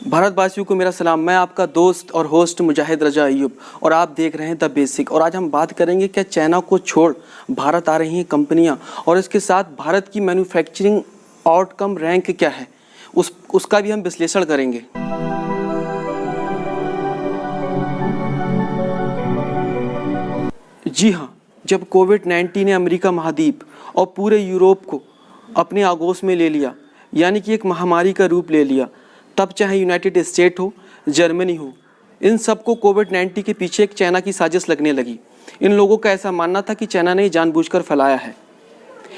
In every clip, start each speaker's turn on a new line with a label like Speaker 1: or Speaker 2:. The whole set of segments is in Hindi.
Speaker 1: भारतवासियों को मेरा सलाम। मैं आपका दोस्त और होस्ट मुजाहिद रजा अय्यूब और आप देख रहे हैं द बेसिक। और आज हम बात करेंगे क्या चाइना को छोड़ भारत आ रही हैं कंपनियां और इसके साथ भारत की मैन्युफैक्चरिंग आउटकम रैंक क्या है उसका भी हम विश्लेषण करेंगे। जी हाँ, जब कोविड-19 ने अमेरिका महाद्वीप और पूरे यूरोप को अपने आगोश में ले लिया, यानी कि एक महामारी का रूप ले लिया, तब चाहे यूनाइटेड स्टेट हो, जर्मनी हो, इन सबको कोविड-19 के पीछे एक चाइना की साजिश लगने लगी। इन लोगों का ऐसा मानना था कि चाइना ने जानबूझकर फैलाया है।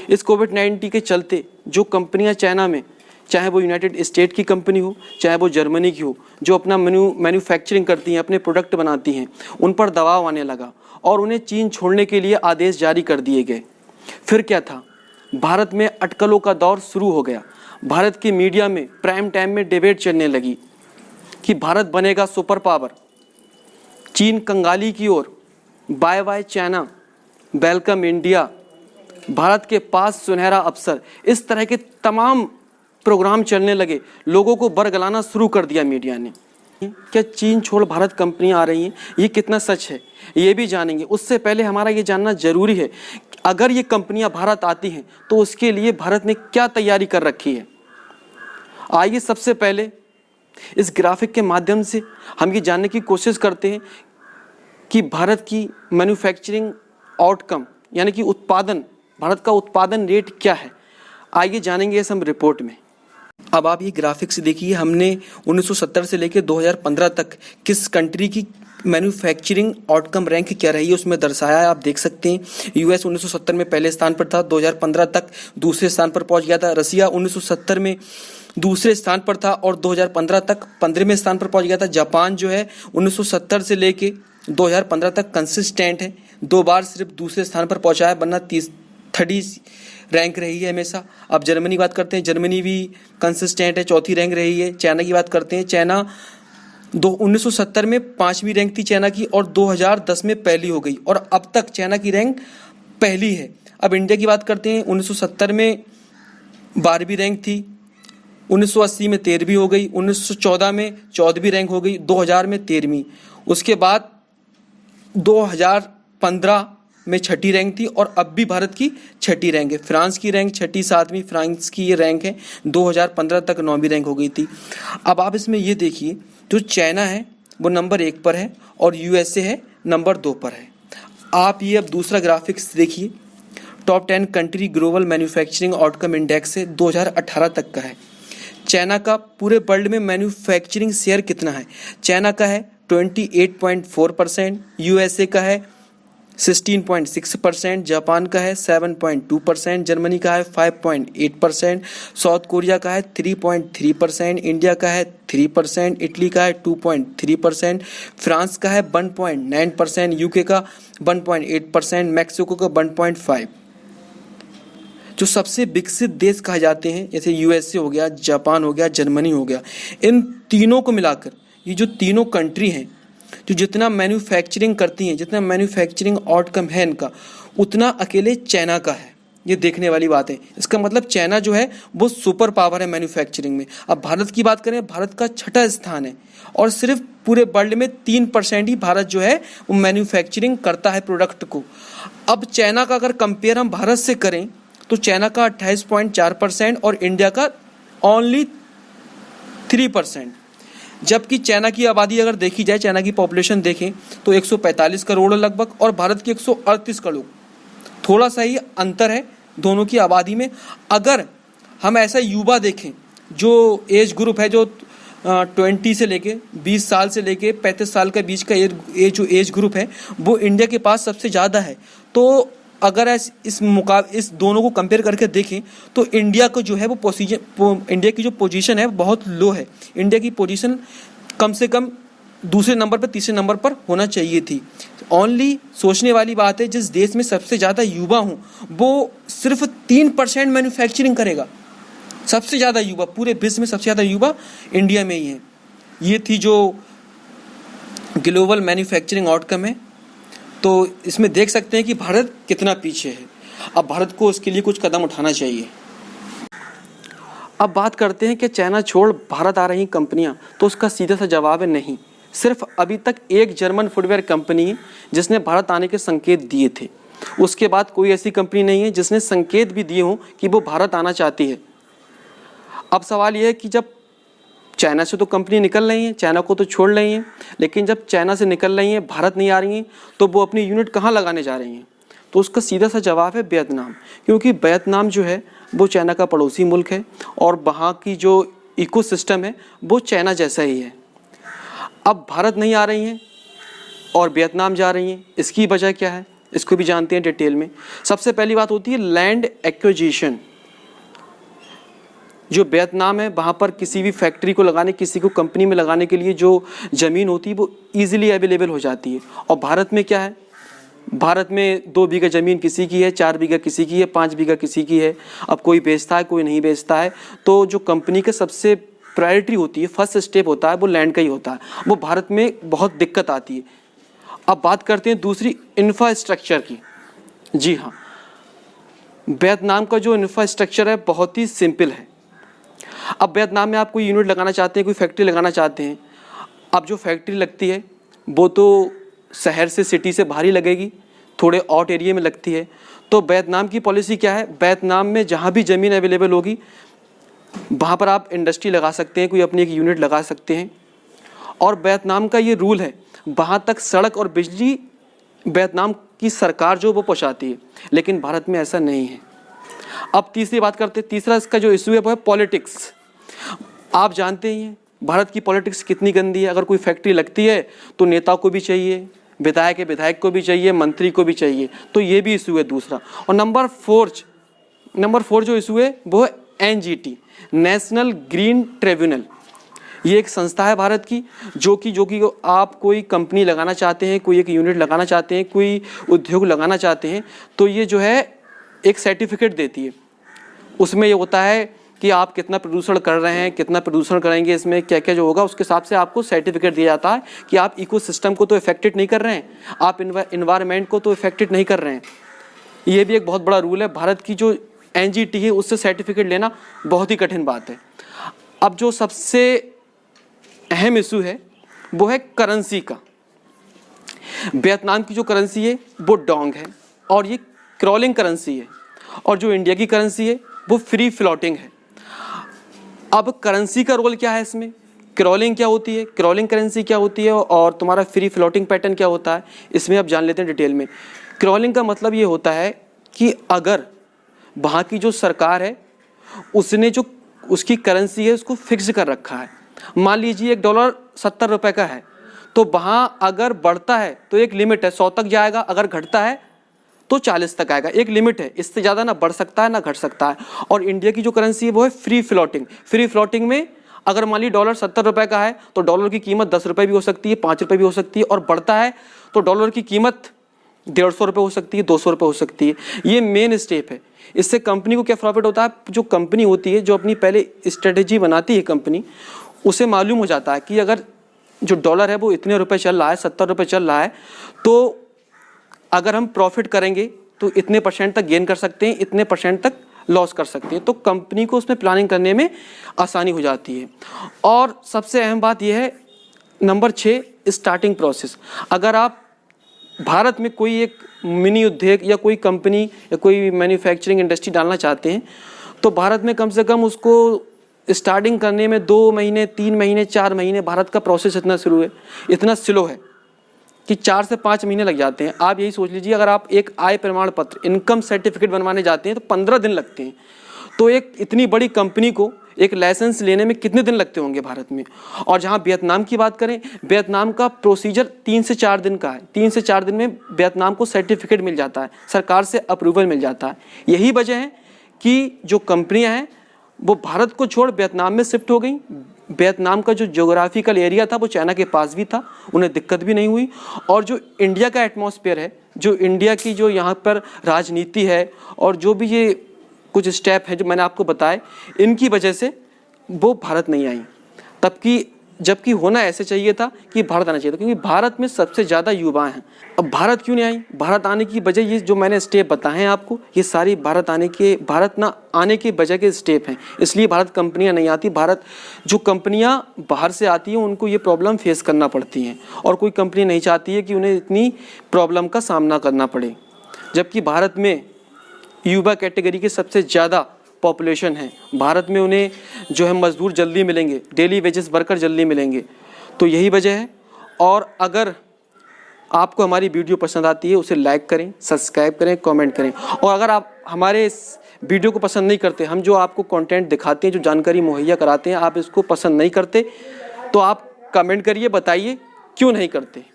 Speaker 1: इस कोविड-19 के चलते जो कंपनियां चाइना में, चाहे वो यूनाइटेड स्टेट की कंपनी हो, चाहे वो जर्मनी की हो, जो अपना मैन्युफैक्चरिंग करती हैं, अपने प्रोडक्ट बनाती हैं, उन पर दबाव आने लगा और उन्हें चीन छोड़ने के लिए आदेश जारी कर दिए गए। फिर क्या था, भारत में अटकलों का दौर शुरू हो गया। भारत के मीडिया में प्राइम टाइम में डिबेट चलने लगी कि भारत बनेगा सुपर पावर, चीन कंगाली की ओर, bye bye China, welcome India, Bharat के पास सुनहरा अवसर, इस तरह के तमाम प्रोग्राम चलने लगे। लोगों को बरगलाना शुरू कर दिया मीडिया ने। क्या चीन छोड़ भारत कंपनियां आ रही हैं, ये कितना सच है ये भी जानेंगे। उससे पहले हमारा ये जानना जरूरी है, अगर ये कंपनियां भारत आती हैं तो उसके लिए भारत ने क्या तैयारी कर रखी है। आइए सबसे पहले इस ग्राफिक के माध्यम से हम ये जानने की कोशिश करते हैं कि भारत की मैन्युफैक्चरिंग आउटकम यानी कि उत्पादन, भारत का उत्पादन रेट क्या है। आइए जानेंगे इस हम रिपोर्ट में। अब आप ये ग्राफिक्स देखिए, हमने 1970 से लेकर 2015 तक किस कंट्री की मैन्युफैक्चरिंग आउटकम रैंक क्या रही है उसमें दर्शाया है। आप देख सकते हैं यूएस 1970 में पहले स्थान पर था, 2015 तक दूसरे स्थान पर पहुंच गया था। रसिया 1970 में दूसरे स्थान पर था और 2015 तक 15वें स्थान पर पहुंच गया था। जापान जो है 1970 से लेके 2015 तक कंसिस्टेंट है, 2 बार सिर्फ दूसरे स्थान पर पहुंचा है, वरना 30 रैंक रही है हमेशा। अब जर्मनी की बात करते हैं, जर्मनी भी कंसिस्टेंट है, 4थी रैंक रही है। चाइना की बात करते हैं, चाइना 1970 में 5वीं रैंक थी चाइना की और 2010 में पहली हो गई और अब तक चाइना की रैंक पहली है। अब इंडिया की बात करते हैं, 1970 में 12वीं रैंक थी, 1980 में 13वीं हो गई, 1914 में 14वीं रैंक हो गई, 2000 में 13वीं, उसके बाद 2015 में 6ठी रैंक थी और अब भी भारत की 6ठी रैंक है। फ्रांस की रैंक 6ठी 7वीं फ्रांस की ये रैंक है, 2015 तक 9वीं रैंक हो गई थी। अब आप इसमें ये देखिए, जो चाइना है वो नंबर 1 पर है और यूएसए है नंबर 2 पर है। आप ये अब दूसरा ग्राफिक्स देखिए, top 10 country global manufacturing outcome index है, 2018 तक का है। चाइना का पूरे वर्ल्ड में मैन्युफैक्चरिंग शेयर कितना है। चाइना का है 28.4%, यूएसए का है 16.6%, जापान का है 7.2%, जर्मनी का है 5.8%, साउथ कोरिया का है 3.3%, इंडिया का है 3%, इटली का है 2.3%, फ्रांस का है 1.9%, यूके का 1.8%, मैक्सिको का 1.5%। जो सबसे विकसित देश कहे जाते हैं, जैसे यूएसए हो गया, जापान हो गया, जर्मनी हो गया, इन तीनों को मिलाकर ये जो तीनों कंट्री हैं, जो जितना मैन्युफैक्चरिंग करती हैं, जितना मैन्युफैक्चरिंग आउटकम है इनका, उतना अकेले चाइना का है। ये देखने वाली बात है। इसका मतलब चाइना जो है वो सुपर पावर है मैन्युफैक्चरिंग में। अब भारत की बात करें, भारत का 6ठा स्थान है और सिर्फ पूरे वर्ल्ड में 3% ही भारत जो है वो मैन्युफैक्चरिंग करता है प्रोडक्ट को। अब चाइना का अगर कंपेयर हम भारत से करें तो चाइना का 28.4% और इंडिया का ओनली 3%। जबकि चाइना की आबादी अगर देखी जाए, चाइना की पॉपुलेशन देखें तो 145 करोड़ लगभग और भारत की 138 करोड़, थोड़ा सा ही अंतर है दोनों की आबादी में। अगर हम ऐसा युवा देखें, जो एज ग्रुप है, जो 20 से लेके 20 साल से लेके 35 साल के बीच का जो एज ग्रुप है, वो इंडिया के पास सबसे ज़्यादा है। तो अगर इस दोनों को कंपेयर करके देखें तो इंडिया को जो है वो इंडिया की जो पोजीशन है बहुत लो है। इंडिया की पोजीशन कम से कम दूसरे नंबर पर, तीसरे नंबर पर होना चाहिए थी। ओनली सोचने वाली बात है, जिस देश में सबसे ज़्यादा युवा हूँ वो सिर्फ 3% मैन्युफैक्चरिंग करेगा। सबसे ज़्यादा युवा, पूरे विश्व में सबसे ज़्यादा युवा इंडिया में ही है। ये थी जो ग्लोबल मैन्युफैक्चरिंग आउटकम है। तो इसमें देख सकते हैं कि भारत कितना पीछे है। अब भारत को उसके लिए कुछ कदम उठाना चाहिए। अब बात करते हैं कि चाइना छोड़ भारत आ रही कंपनियां, तो उसका सीधा सा जवाब है नहीं। सिर्फ अभी तक एक जर्मन फुटवेयर कंपनी है जिसने भारत आने के संकेत दिए थे। उसके बाद कोई ऐसी कंपनी नहीं है जिसने संकेत भी दिए हों कि वो भारत आना चाहती है। अब सवाल यह है कि जब चाइना से तो कंपनी निकल रही हैं, चाइना को तो छोड़ रही हैं, लेकिन जब चाइना से निकल रही हैं, भारत नहीं आ रही हैं, तो वो अपनी यूनिट कहाँ लगाने जा रही हैं? तो उसका सीधा सा जवाब है वियतनाम, क्योंकि वियतनाम जो है वो चाइना का पड़ोसी मुल्क है और वहाँ की जो इकोसिस्टम है वो चाइना जैसा ही है। अब भारत नहीं आ रही हैं और वियतनाम जा रही हैं, इसकी वजह क्या है इसको भी जानते हैं डिटेल में। सबसे पहली बात होती है लैंड एक्विजिशन। जो वियतनाम है वहाँ पर किसी भी फैक्ट्री को लगाने, किसी को कंपनी में लगाने के लिए जो ज़मीन होती है वो ईजिली अवेलेबल हो जाती है। और भारत में क्या है, भारत में 2 बीघा ज़मीन किसी की है, 4 बीघा किसी की है, 5 बीघा किसी की है। अब कोई बेचता है, कोई नहीं बेचता है। तो जो कंपनी के सबसे प्रायोरिटी होती है, फर्स्ट स्टेप होता है वो लैंड का ही होता है। वो भारत में बहुत दिक्कत आती है। अब बात करते हैं दूसरी इंफ्रास्ट्रक्चर की। जी हाँ, वियतनाम का जो इंफ्रास्ट्रक्चर है बहुत ही सिंपल है। अब वियतनाम में आप कोई यूनिट लगाना चाहते हैं, कोई फैक्ट्री लगाना चाहते हैं, अब जो फैक्ट्री लगती है वो तो शहर से, सिटी से बाहर ही लगेगी, थोड़े आउट एरिया में लगती है। तो वियतनाम की पॉलिसी क्या है, वियतनाम में जहाँ भी ज़मीन अवेलेबल होगी वहाँ पर आप इंडस्ट्री लगा सकते हैं, कोई अपनी एक यूनिट लगा सकते हैं। और वियतनाम का ये रूल है, वहाँ तक सड़क और बिजली वियतनाम की सरकार जो वो पहुँचाती है, लेकिन भारत में ऐसा नहीं है। अब तीसरी बात करते हैं, तीसरा इसका जो इशू है वो है पॉलिटिक्स। आप जानते ही हैं भारत की पॉलिटिक्स कितनी गंदी है। अगर कोई फैक्ट्री लगती है तो नेता को भी चाहिए, विधायक को भी चाहिए, मंत्री को भी चाहिए। तो ये भी इशू है दूसरा। और नंबर 4 जो इशू है वो है NGT, नेशनल ग्रीन ट्रिब्यूनल। ये एक संस्था है भारत की जो कि आप कोई कंपनी लगाना चाहते हैं, कोई एक यूनिट लगाना चाहते हैं, कोई उद्योग लगाना चाहते हैं, तो ये जो है एक सर्टिफिकेट देती है। उसमें ये होता है कि आप कितना प्रदूषण कर रहे हैं, कितना प्रदूषण करेंगे, इसमें क्या क्या जो होगा उसके हिसाब से आपको सर्टिफिकेट दिया जाता है कि आप इकोसिस्टम को तो इफेक्टेड नहीं कर रहे हैं, आप इन्वायरमेंट को तो इफेक्टेड नहीं कर रहे हैं। ये भी एक बहुत बड़ा रूल है। भारत की जो NGT है उससे सर्टिफिकेट लेना बहुत ही कठिन बात है। अब जो सबसे अहम इशू है वो है करेंसी का। वियतनाम की जो करेंसी है वो डोंग है और ये क्रॉलिंग करेंसी है, और जो इंडिया की करेंसी है वो फ्री फ्लोटिंग है। अब करेंसी का रोल क्या है इसमें, क्रॉलिंग क्या होती है, क्रॉलिंग करेंसी क्या होती है, और तुम्हारा फ्री फ्लोटिंग पैटर्न क्या होता है, इसमें अब जान लेते हैं डिटेल में। क्रॉलिंग का मतलब ये होता है कि अगर वहाँ की जो सरकार है उसने जो उसकी करेंसी है उसको फिक्स कर रखा है, मान लीजिए $1 70 रुपये का है, तो वहाँ अगर बढ़ता है तो एक लिमिट है, 100 तक जाएगा, अगर घटता है तो 40 तक आएगा, एक लिमिट है, इससे ज़्यादा ना बढ़ सकता है ना घट सकता है। और इंडिया की जो करेंसी है वो है फ्री फ्लोटिंग। फ्री फ्लोटिंग में अगर मान ली $70 रुपये का है तो डॉलर की कीमत 10 रुपये भी हो सकती है, 5 रुपये भी हो सकती है, और बढ़ता है तो डॉलर की कीमत 150 रुपये हो सकती है, 200 रुपये हो सकती है। ये मेन स्टेप है। इससे कंपनी को क्या प्रॉफिट होता है, जो कंपनी होती है, जो अपनी पहले स्ट्रेटेजी बनाती है कंपनी, उसे मालूम हो जाता है कि अगर जो डॉलर है वो इतने रुपए चल रहा है, 70 रुपये चल रहा है, तो अगर हम प्रॉफिट करेंगे तो इतने % तक गेन कर सकते हैं, इतने % तक लॉस कर सकते हैं। तो कंपनी को उसमें प्लानिंग करने में आसानी हो जाती है। और सबसे अहम बात यह है, नंबर 6 स्टार्टिंग प्रोसेस। अगर आप भारत में कोई एक मिनी उद्योग या कोई कंपनी या कोई मैन्युफैक्चरिंग इंडस्ट्री डालना चाहते हैं, तो भारत में कम से कम उसको स्टार्टिंग करने में 2 महीने, 3 महीने, 4 महीने, भारत का प्रोसेस इतना स्लो है कि 4 से 5 महीने लग जाते हैं। आप यही सोच लीजिए, अगर आप एक आय प्रमाण पत्र, इनकम सर्टिफिकेट बनवाने जाते हैं तो 15 दिन लगते हैं। तो एक इतनी बड़ी कंपनी को एक लाइसेंस लेने में कितने दिन लगते होंगे भारत में। और जहां वियतनाम की बात करें, वियतनाम का प्रोसीजर 3 से 4 दिन का है। 3 से 4 दिन में वियतनाम को सर्टिफिकेट मिल जाता है, सरकार से अप्रूवल मिल जाता है। यही वजह है कि जो कंपनियां हैं वो भारत को छोड़ वियतनाम में शिफ्ट हो गई। वियतनाम का जो ज्योग्राफिकल एरिया था वो चाइना के पास भी था, उन्हें दिक्कत भी नहीं हुई। और जो इंडिया का एटमॉस्फेयर है, जो इंडिया की जो यहाँ पर राजनीति है, और जो भी ये कुछ स्टेप हैं जो मैंने आपको बताए, इनकी वजह से वो भारत नहीं आई। तब की जबकि होना ऐसे चाहिए था कि भारत आना चाहिए था, क्योंकि भारत में सबसे ज़्यादा युवा हैं। अब भारत क्यों नहीं आई? भारत आने की वजह ये जो मैंने स्टेप बताए हैं आपको, ये सारी भारत ना आने के वजह के स्टेप हैं। इसलिए भारत कंपनियां नहीं आती। भारत जो कंपनियां बाहर से आती हैं उनको ये प्रॉब्लम फेस करना पड़ती हैं, और कोई कंपनी नहीं चाहती है कि उन्हें इतनी प्रॉब्लम का सामना करना पड़े। जबकि भारत में युवा कैटेगरी के सबसे ज़्यादा पॉपुलेशन है। भारत में उन्हें जो है मज़दूर जल्दी मिलेंगे, डेली वेजेस वर्कर जल्दी मिलेंगे, तो यही वजह है। और अगर आपको हमारी वीडियो पसंद आती है उसे लाइक करें, सब्सक्राइब करें, कमेंट करें। और अगर आप हमारे इस वीडियो को पसंद नहीं करते, हम जो आपको कंटेंट दिखाते हैं, जो जानकारी मुहैया कराते हैं, आप इसको पसंद नहीं करते, तो आप कमेंट करिए, बताइए क्यों नहीं करते।